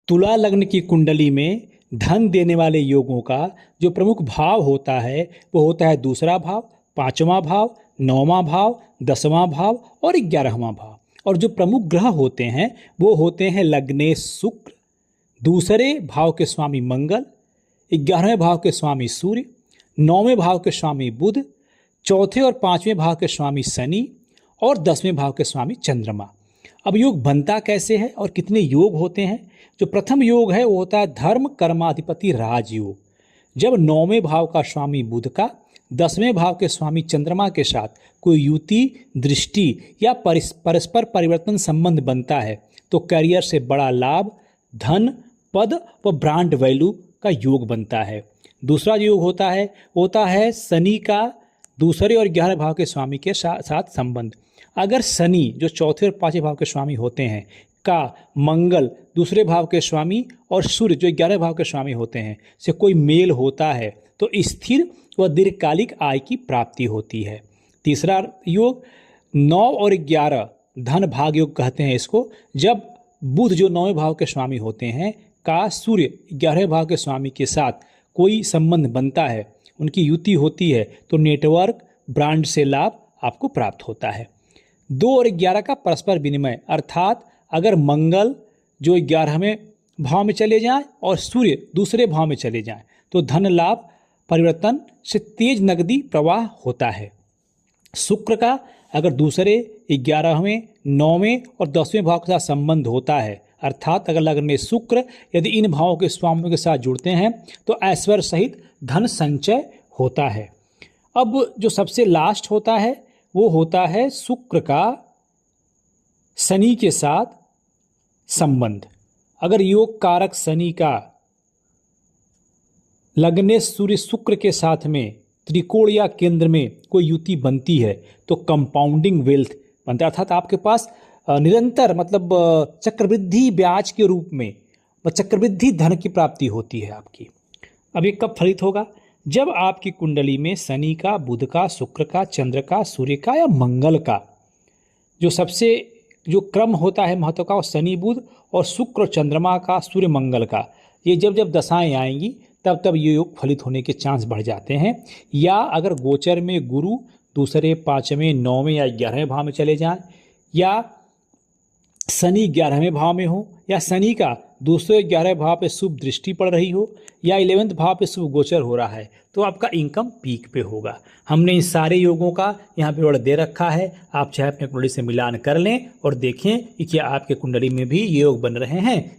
तुला लग्न की कुंडली में धन देने वाले योगों का जो प्रमुख भाव होता है वो होता है दूसरा भाव, पांचवा भाव, नौवां भाव, 10वां भाव और 11वां भाव। और जो प्रमुख ग्रह होते हैं वो होते हैं लग्नेश शुक्र, दूसरे भाव के स्वामी मंगल, 11वें भाव के स्वामी सूर्य, 9वें भाव के स्वामी बुध, चौथे और 5वें भाव के स्वामी शनि और 10वें भाव के स्वामी चंद्रमा। अब योग बनता कैसे है और कितने योग होते हैं? जो प्रथम योग है वो होता है धर्म कर्माधिपति राजयोग। जब 9वें भाव का स्वामी बुध का 10वें भाव के स्वामी चंद्रमा के साथ कोई युति, दृष्टि या परस्पर परिवर्तन संबंध बनता है तो करियर से बड़ा लाभ, धन, पद व ब्रांड वैल्यू का योग बनता है। दूसरा योग होता है शनि का दूसरे और 11वें भाव के स्वामी के साथ संबंध। अगर शनि जो चौथे और 5वें भाव के स्वामी होते हैं का मंगल दूसरे भाव के स्वामी और सूर्य जो 11वें भाव के स्वामी होते हैं से कोई मेल होता है तो स्थिर व दीर्घकालिक आय की प्राप्ति होती है। तीसरा योग 9 और 11 धन भाग योग कहते हैं इसको। जब बुध जो 9वें भाव के स्वामी होते हैं का सूर्य 11वें भाव के स्वामी के साथ कोई संबंध बनता है, उनकी युति होती है तो नेटवर्क, ब्रांड से लाभ आपको प्राप्त होता है। 2 और 11 का परस्पर विनिमय, अर्थात अगर मंगल जो 11वें भाव में चले जाएं और सूर्य दूसरे भाव में चले जाएं तो धन लाभ परिवर्तन से तेज नकदी प्रवाह होता है। शुक्र का अगर दूसरे 11वें, 9वें और 10वें भाव के साथ संबंध होता है, अर्थात अगर लग्न में शुक्र यदि इन भावों के स्वामियों के साथ जुड़ते हैं तो ऐश्वर्य सहित धन संचय होता है। अब जो सबसे लास्ट होता है वो होता है शुक्र का शनि के साथ संबंध। अगर योग कारक शनि का लग्नेश सूर्य शुक्र के साथ में त्रिकोण या केंद्र में कोई युति बनती है तो कंपाउंडिंग वेल्थ बनता है, अर्थात आपके पास निरंतर मतलब चक्रवृद्धि ब्याज के रूप में चक्रवृद्धि धन की प्राप्ति होती है आपकी। अब ये कब फलित होगा? जब आपकी कुंडली में शनि का, बुध का, शुक्र का, चंद्र का, सूर्य का या मंगल का जो क्रम होता है महत्व का, शनि, बुध और शुक्र और चंद्रमा का, सूर्य, मंगल का, ये जब दशाएं आएंगी तब ये योग फलित होने के चांस बढ़ जाते हैं। या अगर गोचर में गुरु दूसरे, 5वें, 9वें या 11वें भाव में चले जाएं, या शनि 11वें भाव में हो, या शनि का दूसरे 11वें भाव पे शुभ दृष्टि पड़ रही हो, या 11वें भाव पे शुभ गोचर हो रहा है तो आपका इनकम पीक पे होगा। हमने इन सारे योगों का यहाँ पे वर्णन दे रखा है, आप चाहे अपने कुंडली से मिलान कर लें और देखें कि क्या आपके कुंडली में भी ये योग बन रहे हैं।